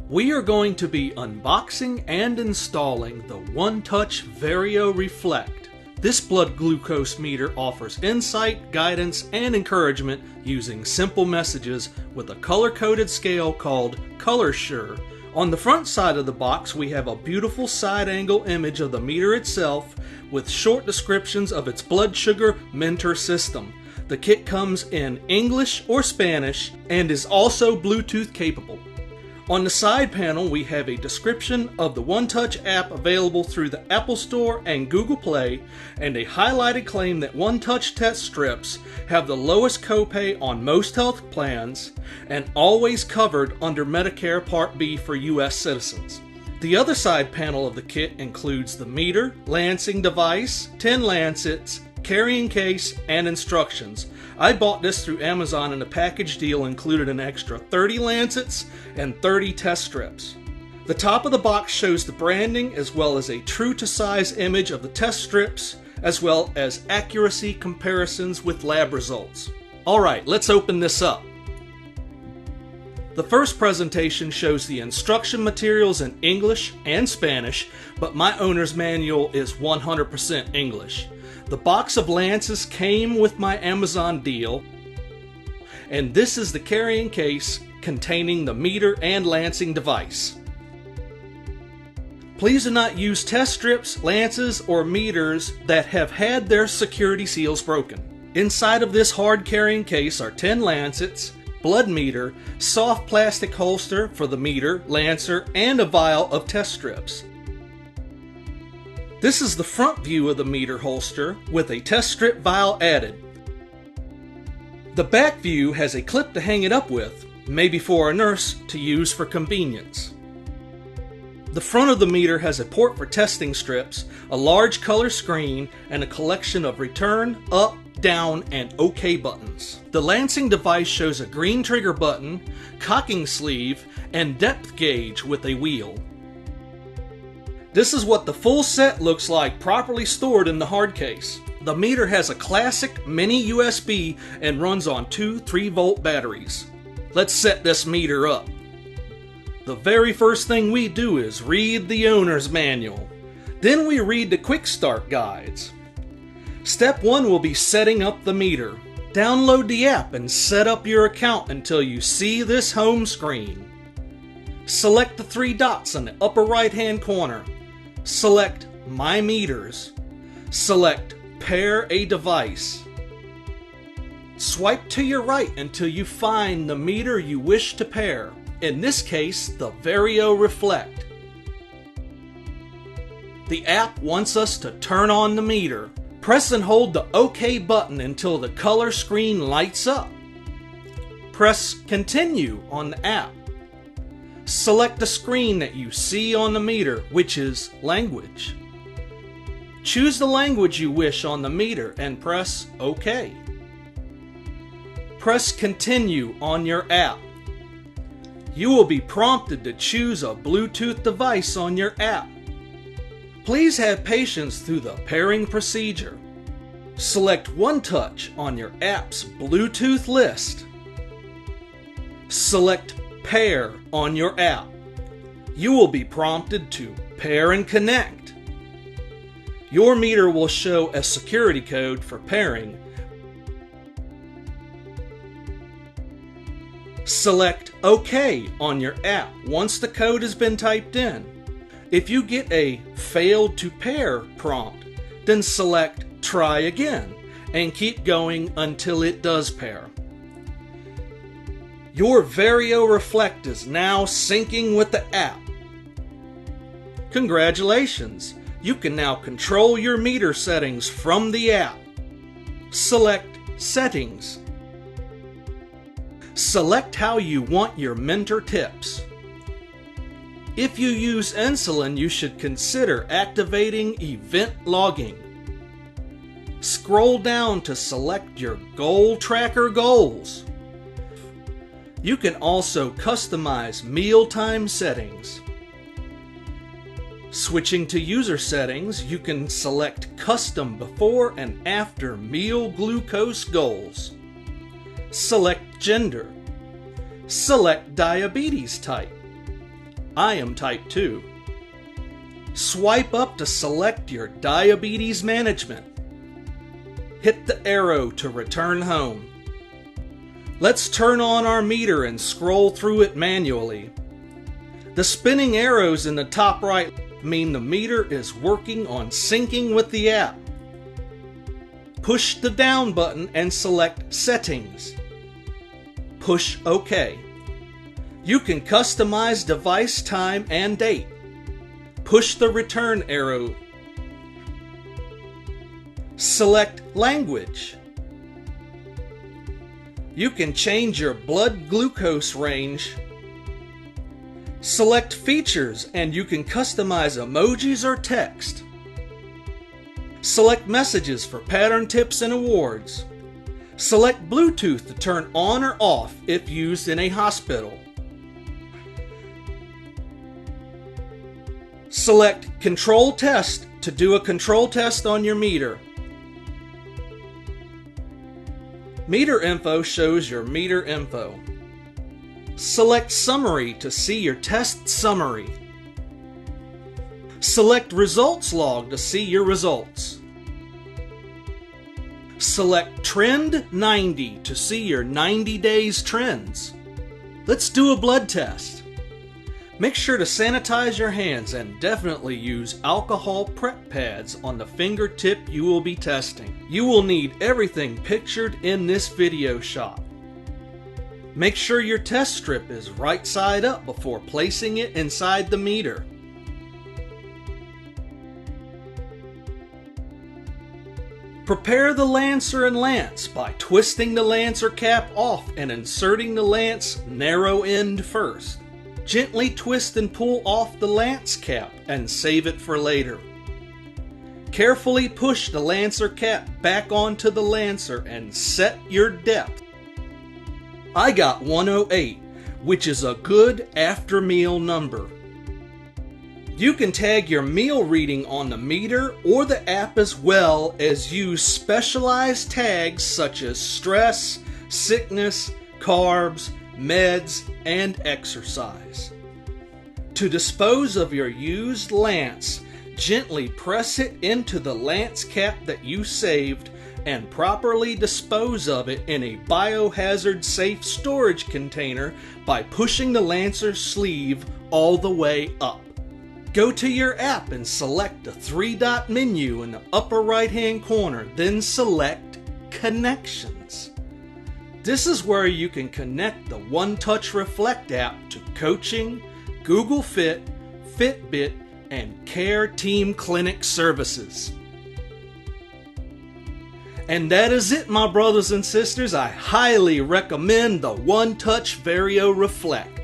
We are going to be unboxing and installing the OneTouch Verio Reflect. This blood glucose meter offers insight, guidance, and encouragement using simple messages with a color-coded scale called ColorSure. On the front side of the box, we have a beautiful side-angle image of the meter itself with short descriptions of its blood sugar mentor system. The kit comes in English or Spanish and is also Bluetooth capable. On the side panel, we have a description of the OneTouch app available through the Apple Store and Google Play, and a highlighted claim that OneTouch test strips have the lowest copay on most health plans and always covered under Medicare Part B for U.S. citizens. The other side panel of the kit includes the meter, lancing device, 10 lancets, carrying case, and instructions. I bought this through Amazon, and the package deal included an extra 30 lancets and 30 test strips. The top of the box shows the branding as well as a true-to-size image of the test strips, as well as accuracy comparisons with lab results. Alright, let's open this up. The first presentation shows the instruction materials in English and Spanish, but my owner's manual is 100% English. The box of lances came with my Amazon deal, and this is the carrying case containing the meter and lancing device. Please do not use test strips, lances, or meters that have had their security seals broken. Inside of this hard carrying case are 10 lancets, blood meter, soft plastic holster for the meter, lancer, and a vial of test strips. This is the front view of the meter holster with a test strip vial added. The back view has a clip to hang it up with, maybe for a nurse to use for convenience. The front of the meter has a port for testing strips, a large color screen, and a collection of return, up, down, and OK buttons. The lancing device shows a green trigger button, cocking sleeve, and depth gauge with a wheel. This is what the full set looks like properly stored in the hard case. The meter has a classic mini USB and runs on two 3-volt batteries. Let's set this meter up. The very first thing we do is read the owner's manual. Then we read the quick start guides. Step 1 will be setting up the meter. Download the app and set up your account until you see this home screen. Select the 3 dots in the upper right hand corner. Select My Meters. Select Pair a Device. Swipe to your right until you find the meter you wish to pair. In this case, the Verio Reflect. The app wants us to turn on the meter. Press and hold the OK button until the color screen lights up. Press Continue on the app. Select the screen that you see on the meter, which is Language. Choose the language you wish on the meter and press OK. Press Continue on your app. You will be prompted to choose a Bluetooth device on your app. Please have patience through the pairing procedure. Select OneTouch on your app's Bluetooth list. Select Pair on your app. You will be prompted to pair and connect. Your meter will show a security code for pairing. Select OK on your app once the code has been typed in. If you get a Failed to Pair prompt, then select Try Again and keep going until it does pair. Your Verio Reflect is now syncing with the app. Congratulations! You can now control your meter settings from the app. Select Settings. Select how you want your mentor tips. If you use insulin, you should consider activating event logging. Scroll down to select your goal tracker goals. You can also customize mealtime settings. Switching to user settings, you can select custom before and after meal glucose goals. Select gender. Select diabetes type. I am type 2. Swipe up to select your diabetes management. Hit the arrow to return home. Let's turn on our meter and scroll through it manually. The spinning arrows in the top right mean the meter is working on syncing with the app. Push the down button and select Settings. Push OK. You can customize device time and date. Push the return arrow. Select Language. You can change your blood glucose range. Select Features and you can customize emojis or text. Select Messages for pattern tips and awards. Select Bluetooth to turn on or off if used in a hospital. Select Control Test to do a control test on your meter. Meter info shows your meter info. Select Summary to see your test summary. Select Results Log to see your results. Select Trend 90 to see your 90 days trends. Let's do a blood test. Make sure to sanitize your hands and definitely use alcohol prep pads on the fingertip you will be testing. You will need everything pictured in this video shot. Make sure your test strip is right side up before placing it inside the meter. Prepare the lancer and lance by twisting the lancer cap off and inserting the lance narrow end first. Gently twist and pull off the lance cap and save it for later. Carefully push the lancer cap back onto the lancer and set your depth. I got 108, which is a good after meal number. You can tag your meal reading on the meter or the app as well as use specialized tags such as stress, sickness, carbs, meds, and exercise. To dispose of your used lance, gently press it into the lance cap that you saved and properly dispose of it in a biohazard safe storage container by pushing the lancer sleeve all the way up. Go to your app and select the 3-dot menu in the upper right hand corner, then select Connections. This is where you can connect the OneTouch Reflect app to coaching, Google Fit, Fitbit, and Care Team Clinic services. And that is it, my brothers and sisters. I highly recommend the OneTouch Verio Reflect.